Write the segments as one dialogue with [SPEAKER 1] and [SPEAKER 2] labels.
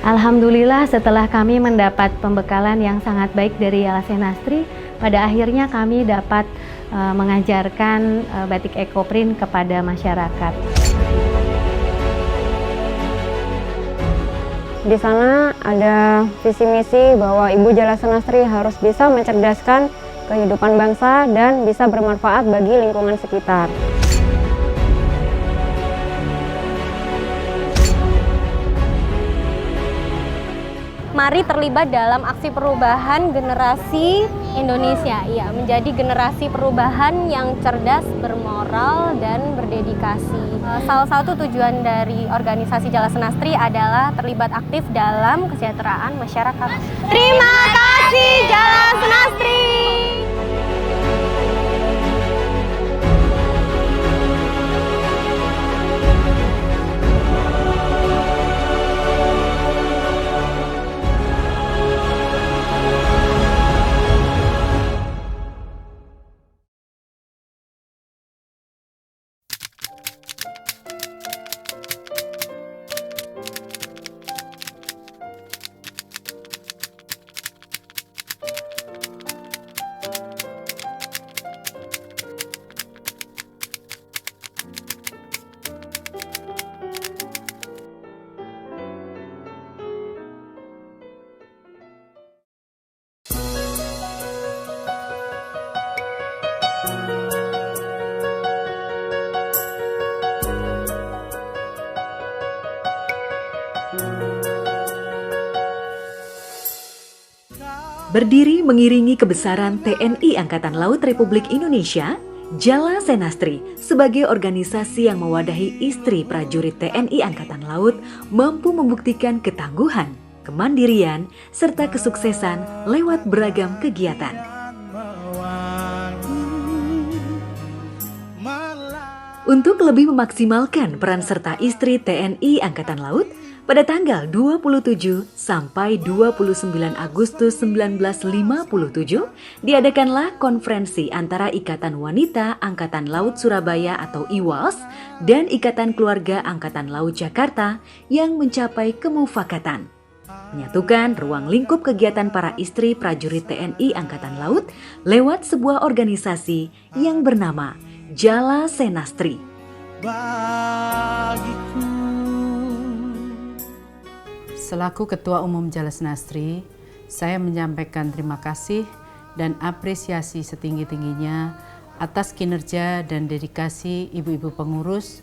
[SPEAKER 1] Alhamdulillah setelah kami mendapat pembekalan yang sangat baik dari Jala Senastri, pada akhirnya kami dapat mengajarkan batik ekoprint kepada masyarakat.
[SPEAKER 2] Di sana ada visi misi bahwa Ibu Jala Senastri harus bisa mencerdaskan kehidupan bangsa dan bisa bermanfaat bagi lingkungan sekitar.
[SPEAKER 3] Mari terlibat dalam aksi perubahan generasi Indonesia, ya, menjadi generasi perubahan yang cerdas, bermoral, dan berdedikasi. Salah satu tujuan dari organisasi Jala Senastri adalah terlibat aktif dalam kesejahteraan masyarakat. Terima kasih Jala Senastri!
[SPEAKER 4] Berdiri mengiringi kebesaran TNI Angkatan Laut Republik Indonesia, Jala Senastri sebagai organisasi yang mewadahi istri prajurit TNI Angkatan Laut mampu membuktikan ketangguhan, kemandirian, serta kesuksesan lewat beragam kegiatan. Untuk lebih memaksimalkan peran serta istri TNI Angkatan Laut, pada tanggal 27 sampai 29 Agustus 1957 diadakanlah konferensi antara Ikatan Wanita Angkatan Laut Surabaya atau IWAS dan Ikatan Keluarga Angkatan Laut Jakarta yang mencapai kemufakatan, menyatukan ruang lingkup kegiatan para istri prajurit TNI Angkatan Laut lewat sebuah organisasi yang bernama Jala Senastri.
[SPEAKER 5] Selaku Ketua Umum Jala Senastri, saya menyampaikan terima kasih dan apresiasi setinggi-tingginya atas kinerja dan dedikasi ibu-ibu pengurus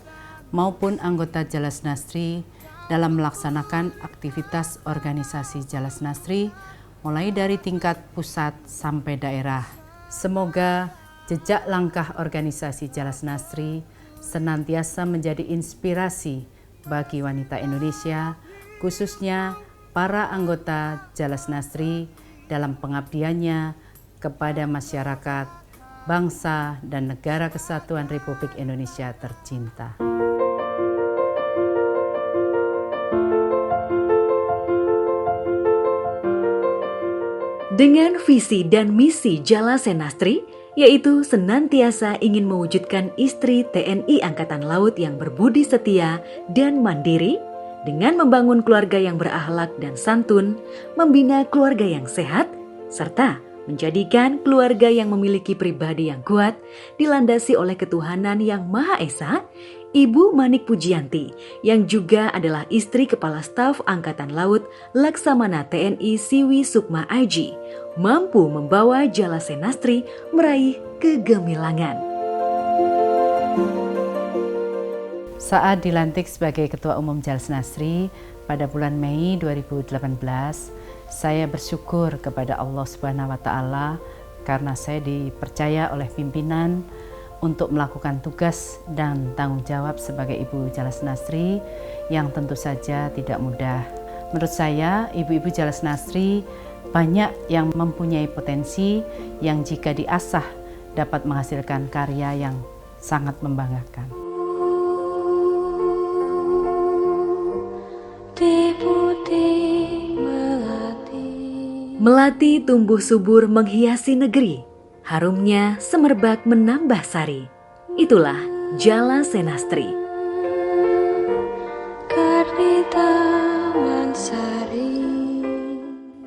[SPEAKER 5] maupun anggota Jala Senastri dalam melaksanakan aktivitas organisasi Jala Senastri mulai dari tingkat pusat sampai daerah. Semoga jejak langkah organisasi Jala Senastri senantiasa menjadi inspirasi bagi wanita Indonesia, khususnya para anggota Jala Senastri dalam pengabdiannya kepada masyarakat, bangsa, dan negara kesatuan Republik Indonesia tercinta.
[SPEAKER 4] Dengan visi dan misi Jala Senastri, yaitu senantiasa ingin mewujudkan istri TNI Angkatan Laut yang berbudi setia dan mandiri, dengan membangun keluarga yang berakhlak dan santun, membina keluarga yang sehat, serta menjadikan keluarga yang memiliki pribadi yang kuat, dilandasi oleh ketuhanan yang Maha Esa, Ibu Manik Pujianti, yang juga adalah istri Kepala Staf Angkatan Laut Laksamana TNI Siwi Sukma Aji, mampu membawa Jala Senastri meraih kegemilangan.
[SPEAKER 5] Saat dilantik sebagai Ketua Umum Jala Senastri pada bulan Mei 2018, saya bersyukur kepada Allah Subhanahu wa Ta'ala karena saya dipercaya oleh pimpinan untuk melakukan tugas dan tanggung jawab sebagai Ibu Jala Senastri yang tentu saja tidak mudah. Menurut saya, ibu-ibu Jala Senastri banyak yang mempunyai potensi yang jika diasah dapat menghasilkan karya yang sangat membanggakan.
[SPEAKER 4] Melati tumbuh subur menghiasi negeri, harumnya semerbak menambah sari. Itulah Jala Senastri.
[SPEAKER 6] Kardi Taman Sari.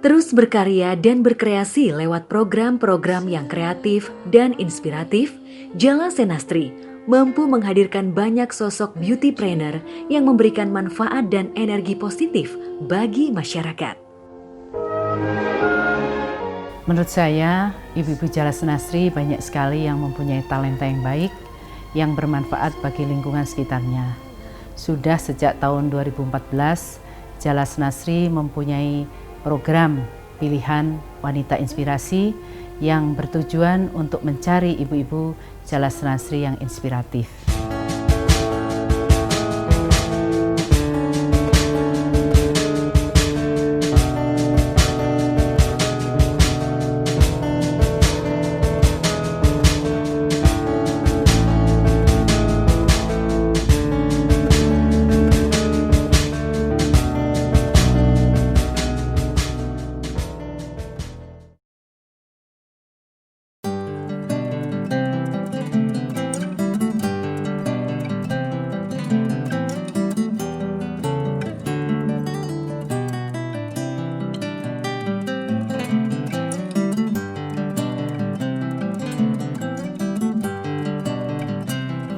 [SPEAKER 4] Terus berkarya dan berkreasi lewat program-program yang kreatif dan inspiratif, Jala Senastri mampu menghadirkan banyak sosok beautypreneur yang memberikan manfaat dan energi positif bagi masyarakat.
[SPEAKER 5] Menurut saya, ibu-ibu Jala Senastri banyak sekali yang mempunyai talenta yang baik, yang bermanfaat bagi lingkungan sekitarnya. Sudah sejak tahun 2014, Jala Senastri mempunyai program pilihan wanita inspirasi yang bertujuan untuk mencari ibu-ibu Jala Senastri yang inspiratif.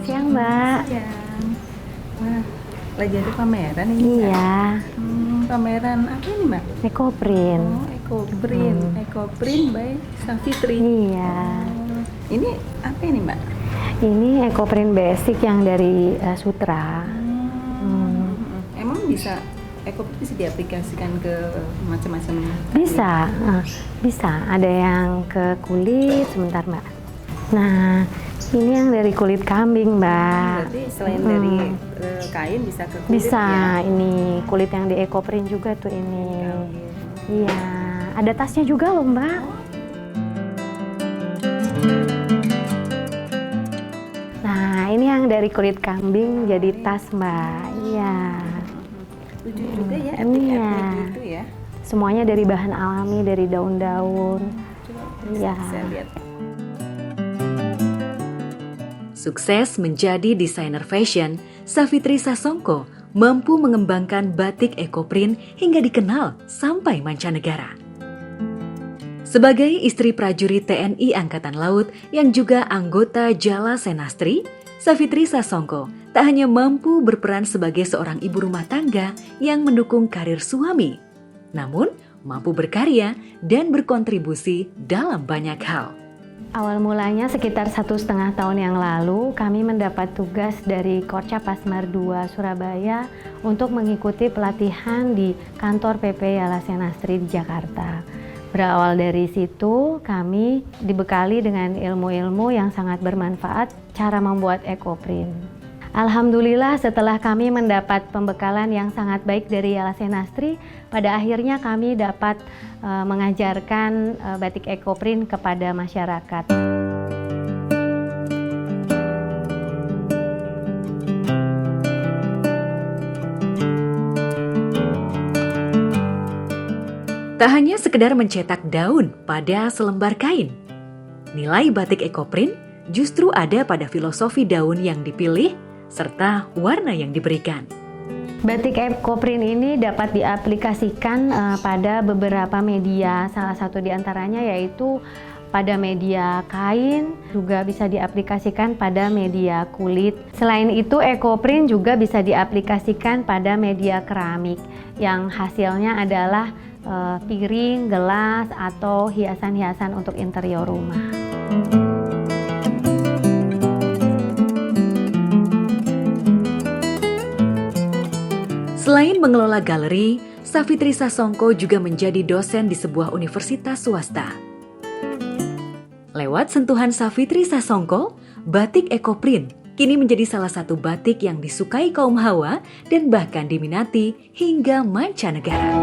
[SPEAKER 1] Siang, Mbak.
[SPEAKER 6] Wah, lagi ada pameran ini.
[SPEAKER 1] Iya,
[SPEAKER 6] Pameran apa ini, Mbak?
[SPEAKER 1] Ekoprint.
[SPEAKER 6] Oh, Ekoprint. Ekoprint by Savitri.
[SPEAKER 1] Iya.
[SPEAKER 6] Ini apa ini, Mbak?
[SPEAKER 1] Ini Ekoprint basic yang dari Sutra.
[SPEAKER 6] Emang bisa Ekoprint bisa diaplikasikan ke macam-macam?
[SPEAKER 1] Bisa, bisa. Ada yang ke kulit, sebentar Mbak. Nah, ini yang dari kulit kambing, Mbak.
[SPEAKER 6] Berarti selain dari kain bisa ke kulit
[SPEAKER 1] Bisa,
[SPEAKER 6] ya?
[SPEAKER 1] ini kulit yang di Ekoprint juga tuh ini.
[SPEAKER 6] Kain.
[SPEAKER 1] Iya, ada tasnya juga loh, Mbak. Nah, ini yang dari kulit kambing jadi tas, Mbak. Iya.
[SPEAKER 6] Lucu juga ya,
[SPEAKER 1] Iya.
[SPEAKER 6] aplik itu ya.
[SPEAKER 1] Semuanya dari bahan alami, dari daun-daun.
[SPEAKER 6] Coba
[SPEAKER 1] Iya.
[SPEAKER 6] saya lihat.
[SPEAKER 4] Sukses menjadi desainer fashion, Savitri Sasongko mampu mengembangkan batik Ekoprint hingga dikenal sampai mancanegara. Sebagai istri prajurit TNI Angkatan Laut yang juga anggota Jala Senastri, Savitri Sasongko tak hanya mampu berperan sebagai seorang ibu rumah tangga yang mendukung karir suami, namun mampu berkarya dan berkontribusi dalam banyak hal.
[SPEAKER 1] Awal mulanya sekitar 1,5 tahun yang lalu, kami mendapat tugas dari Korca Pasmar II Surabaya untuk mengikuti pelatihan di kantor PP Jala Senastri di Jakarta. Berawal dari situ, kami dibekali dengan ilmu-ilmu yang sangat bermanfaat cara membuat Ekoprint. Alhamdulillah setelah kami mendapat pembekalan yang sangat baik dari Jala Senastri, pada akhirnya kami dapat mengajarkan batik Ekoprint kepada masyarakat.
[SPEAKER 4] Tak hanya sekedar mencetak daun pada selembar kain, nilai batik Ekoprint justru ada pada filosofi daun yang dipilih serta warna yang diberikan.
[SPEAKER 1] Batik Ekoprint ini dapat diaplikasikan pada beberapa media, salah satu diantaranya yaitu pada media kain, juga bisa diaplikasikan pada media kulit. Selain itu, Ekoprint juga bisa diaplikasikan pada media keramik, yang hasilnya adalah piring, gelas, atau hiasan-hiasan untuk interior rumah.
[SPEAKER 4] Selain mengelola galeri, Savitri Sasongko juga menjadi dosen di sebuah universitas swasta. Lewat sentuhan Savitri Sasongko, batik Ekoprint kini menjadi salah satu batik yang disukai kaum hawa dan bahkan diminati hingga mancanegara.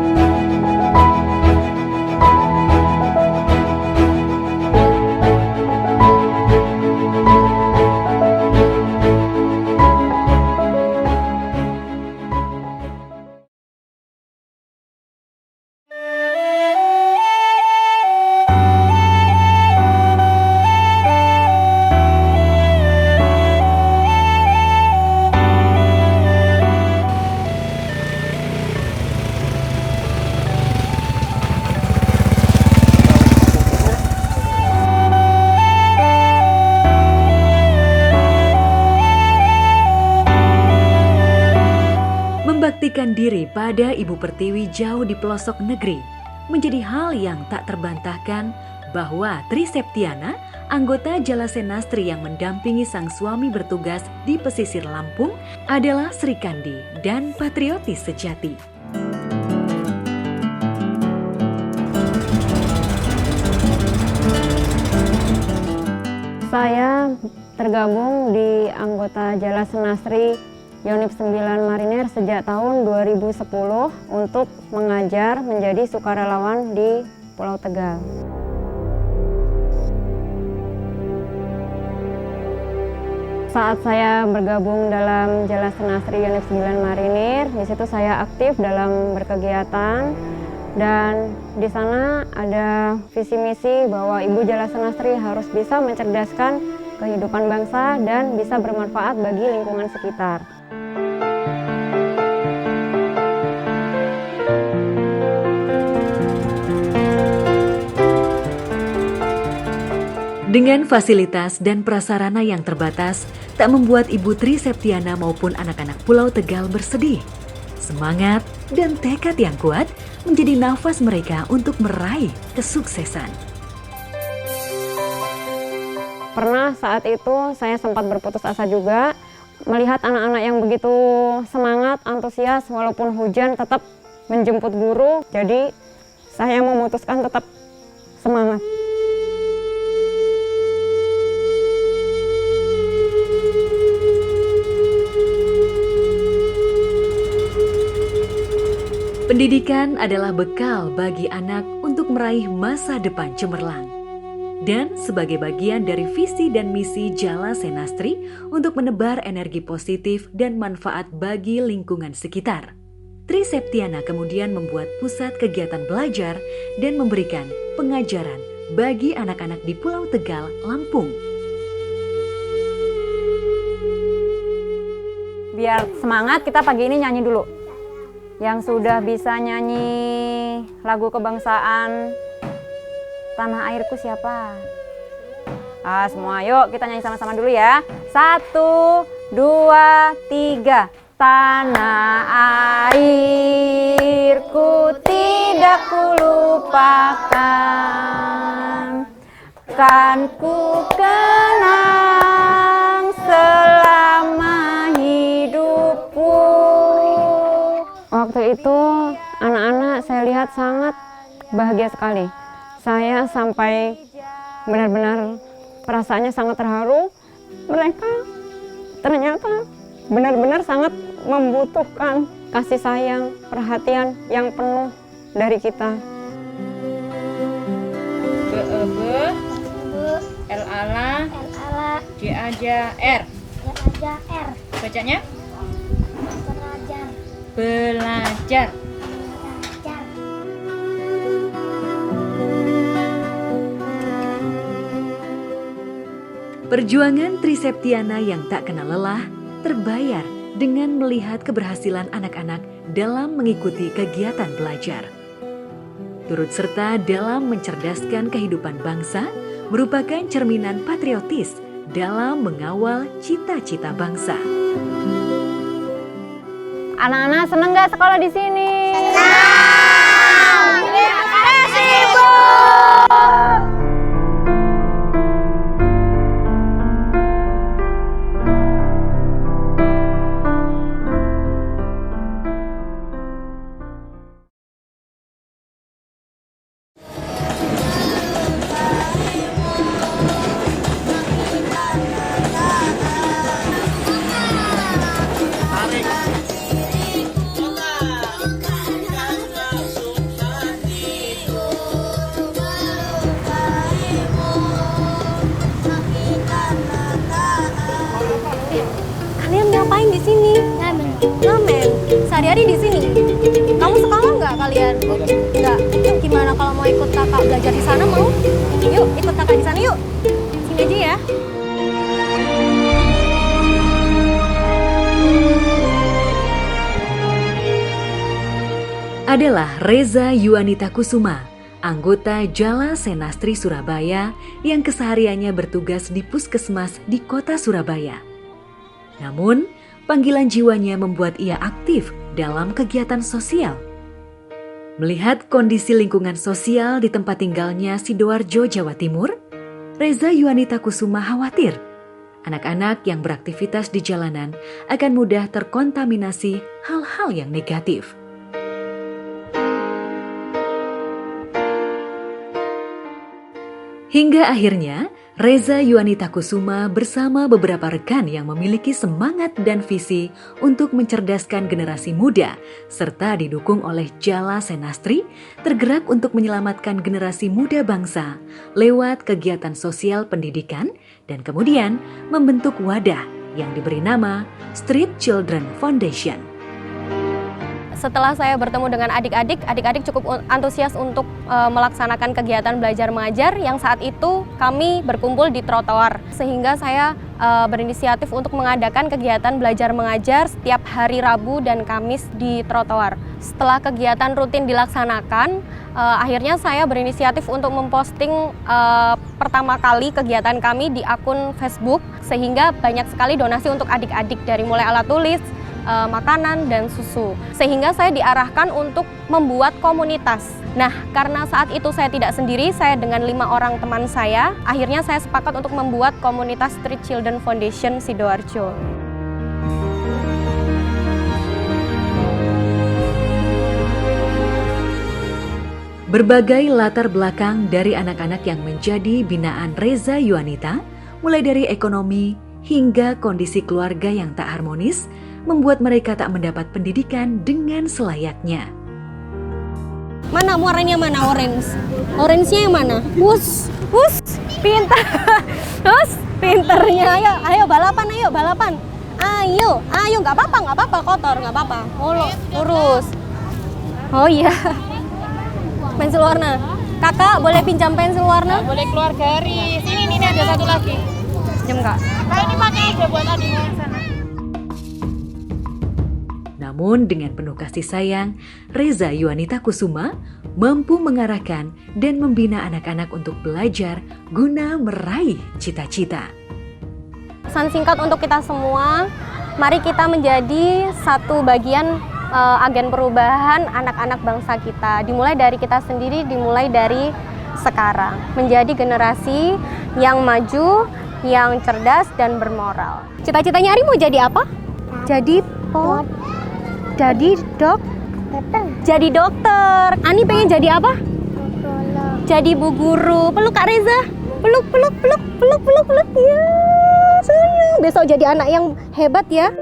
[SPEAKER 4] memberikan diri pada Ibu Pertiwi jauh di pelosok negeri menjadi hal yang tak terbantahkan bahwa Tri Septiana, anggota Jala Senastri yang mendampingi sang suami bertugas di pesisir Lampung, adalah Sri Kandi dan patriotis sejati.
[SPEAKER 2] Saya tergabung di anggota Jala Senastri Yonif 9 Marinir sejak tahun 2010 untuk mengajar menjadi sukarelawan di Pulau Tegal. Saat saya bergabung dalam Jala Senastri Yonif 9 Marinir, di situ saya aktif dalam berkegiatan dan di sana ada visi misi bahwa Ibu Jala Senastri harus bisa mencerdaskan kehidupan bangsa dan bisa bermanfaat bagi lingkungan sekitar.
[SPEAKER 4] Dengan fasilitas dan prasarana yang terbatas, tak membuat Ibu Tri Septiana maupun anak-anak Pulau Tegal bersedih. Semangat dan tekad yang kuat menjadi nafas mereka untuk meraih kesuksesan.
[SPEAKER 2] Pernah saat itu saya sempat berputus asa juga, melihat anak-anak yang begitu semangat, antusias, walaupun hujan tetap menjemput guru. Jadi saya memutuskan tetap semangat.
[SPEAKER 4] Pendidikan adalah bekal bagi anak untuk meraih masa depan cemerlang. Dan sebagai bagian dari visi dan misi Jala Senastri untuk menebar energi positif dan manfaat bagi lingkungan sekitar, Tri Septiana kemudian membuat pusat kegiatan belajar dan memberikan pengajaran bagi anak-anak di Pulau Tegal, Lampung.
[SPEAKER 2] Biar semangat, kita pagi ini nyanyi dulu. Yang sudah bisa nyanyi lagu kebangsaan Tanah Airku siapa? Semua yuk kita nyanyi sama-sama dulu ya. 1, 2, 3. Tanah airku tidak kulupakan, kan ku kenang selama hidupku. Waktu itu anak-anak saya lihat sangat bahagia sekali. Saya sampai benar-benar perasaannya sangat terharu. Mereka ternyata benar-benar sangat membutuhkan kasih sayang, perhatian yang penuh dari kita.
[SPEAKER 7] L-ala, J-A-R. Bacanya? Belajar.
[SPEAKER 4] Perjuangan Tri Septiana yang tak kenal lelah terbayar dengan melihat keberhasilan anak-anak dalam mengikuti kegiatan belajar. Turut serta dalam mencerdaskan kehidupan bangsa merupakan cerminan patriotis dalam mengawal cita-cita bangsa.
[SPEAKER 2] Anak-anak senang nggak sekolah di sini?
[SPEAKER 3] Senang! Terima kasih, Bu! Kalian ngapain di sini? Ngamen. Sehari-hari di sini. Kamu sekolah nggak kalian? Nggak. Yuk, gimana kalau mau ikut kakak belajar di sana mau? Yuk, ikut kakak di sana yuk. Sini aja ya.
[SPEAKER 4] Adalah Reza Yuanita Kusuma, anggota Jala Senastri Surabaya yang kesehariannya bertugas di puskesmas di kota Surabaya. Namun, panggilan jiwanya membuat ia aktif dalam kegiatan sosial. Melihat kondisi lingkungan sosial di tempat tinggalnya Sidoarjo, Jawa Timur, Reza Yuanita Kusuma khawatir anak-anak yang beraktivitas di jalanan akan mudah terkontaminasi hal-hal yang negatif. Hingga akhirnya, Reza Yuanita Kusuma bersama beberapa rekan yang memiliki semangat dan visi untuk mencerdaskan generasi muda, serta didukung oleh Jala Senastri, tergerak untuk menyelamatkan generasi muda bangsa lewat kegiatan sosial pendidikan dan kemudian membentuk wadah yang diberi nama Street Children Foundation.
[SPEAKER 3] Setelah saya bertemu dengan adik-adik cukup antusias untuk melaksanakan kegiatan belajar mengajar yang saat itu kami berkumpul di trotoar. Sehingga saya berinisiatif untuk mengadakan kegiatan belajar mengajar setiap hari Rabu dan Kamis di trotoar. Setelah kegiatan rutin dilaksanakan, akhirnya saya berinisiatif untuk memposting pertama kali kegiatan kami di akun Facebook, sehingga banyak sekali donasi untuk adik-adik dari mulai alat tulis, makanan, dan susu. Sehingga saya diarahkan untuk membuat komunitas. Nah, karena saat itu saya tidak sendiri, saya dengan 5 orang teman saya, akhirnya saya sepakat untuk membuat komunitas Street Children Foundation Sidoarjo.
[SPEAKER 4] Berbagai latar belakang dari anak-anak yang menjadi binaan Reza Yuanita, mulai dari ekonomi hingga kondisi keluarga yang tak harmonis, membuat mereka tak mendapat pendidikan dengan selayaknya.
[SPEAKER 3] Mana warnanya mana? Orange. Orange-nya yang mana? Wus, pintar. Pinternya. Ayo balapan, Ayo, nggak apa-apa, kotor, nggak apa-apa. Lurus. Oh iya. Pensil warna. Kakak boleh pinjam pensil warna?
[SPEAKER 7] Boleh keluar garis. Ini ada satu lagi.
[SPEAKER 3] Pinjam Kak.
[SPEAKER 7] Ini pakai aja buat adiknya yang sana.
[SPEAKER 4] Namun dengan penuh kasih sayang, Reza Yuanita Kusuma mampu mengarahkan dan membina anak-anak untuk belajar guna meraih cita-cita.
[SPEAKER 3] Pesan singkat untuk kita semua, mari kita menjadi satu bagian agen perubahan anak-anak bangsa kita. Dimulai dari kita sendiri, dimulai dari sekarang. Menjadi generasi yang maju, yang cerdas dan bermoral. Cita-citanya Ari mau jadi apa? Jadi dokter. Ani pengen jadi apa? Jadi bu guru. Peluk Kak Reza. Peluk. Ya, sayang. Besok jadi anak yang hebat ya.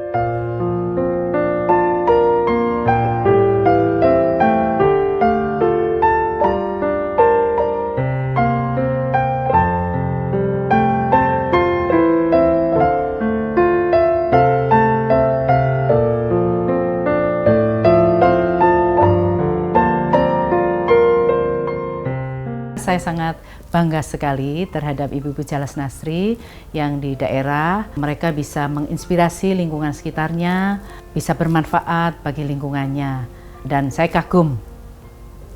[SPEAKER 5] Saya sangat bangga sekali terhadap ibu-ibu Jala Senastri yang di daerah mereka bisa menginspirasi lingkungan sekitarnya, bisa bermanfaat bagi lingkungannya. Dan saya kagum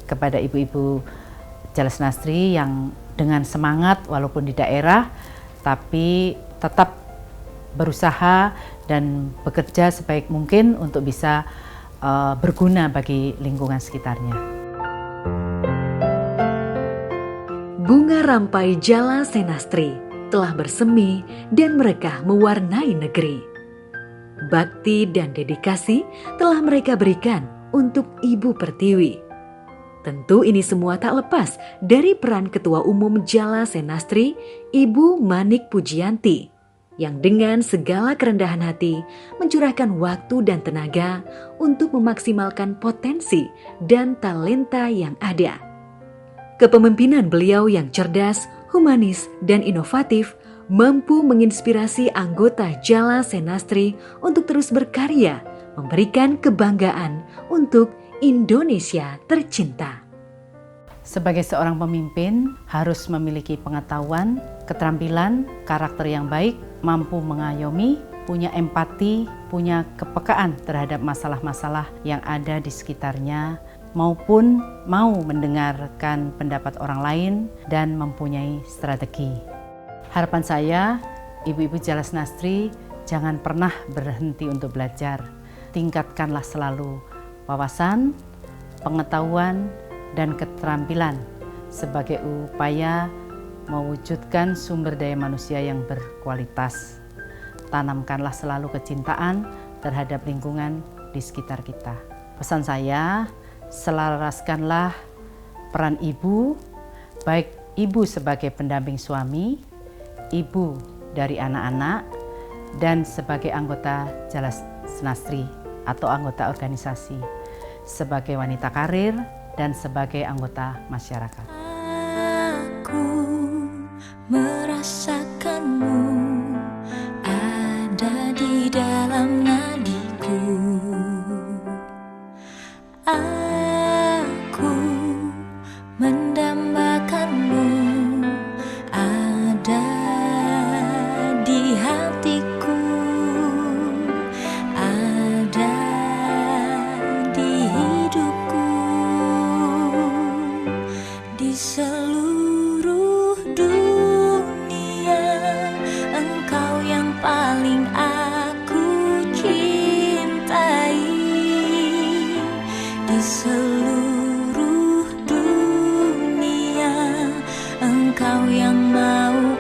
[SPEAKER 5] kepada ibu-ibu Jala Senastri yang dengan semangat walaupun di daerah tapi tetap berusaha dan bekerja sebaik mungkin untuk bisa berguna bagi lingkungan sekitarnya.
[SPEAKER 4] Bunga rampai Jala Senastri telah bersemi dan mereka mewarnai negeri. Bakti dan dedikasi telah mereka berikan untuk Ibu Pertiwi. Tentu ini semua tak lepas dari peran Ketua Umum Jala Senastri, Ibu Manik Pujianti, yang dengan segala kerendahan hati mencurahkan waktu dan tenaga untuk memaksimalkan potensi dan talenta yang ada. Kepemimpinan beliau yang cerdas, humanis, dan inovatif mampu menginspirasi anggota Jala Senastri untuk terus berkarya, memberikan kebanggaan untuk Indonesia tercinta.
[SPEAKER 5] Sebagai seorang pemimpin harus memiliki pengetahuan, keterampilan, karakter yang baik, mampu mengayomi, punya empati, punya kepekaan terhadap masalah-masalah yang ada di sekitarnya, maupun mau mendengarkan pendapat orang lain dan mempunyai strategi. Harapan saya, ibu-ibu Jala Senastri jangan pernah berhenti untuk belajar. tingkatkanlah selalu wawasan, pengetahuan, dan keterampilan sebagai upaya mewujudkan sumber daya manusia yang berkualitas. Tanamkanlah selalu kecintaan terhadap lingkungan di sekitar kita. Pesan saya, selaraskanlah peran ibu, baik ibu sebagai pendamping suami, ibu dari anak-anak, dan sebagai anggota Jalas Senastri atau anggota organisasi, sebagai wanita karir, dan sebagai anggota masyarakat.
[SPEAKER 8] Aku merasakanmu ada di dalam nadiku. Aku mendambakanmu ada di hatiku, ada di hidupku, di seluruh dunia. Engkau yang paling aku cintai, di seluruh dunia. Engkau yang mau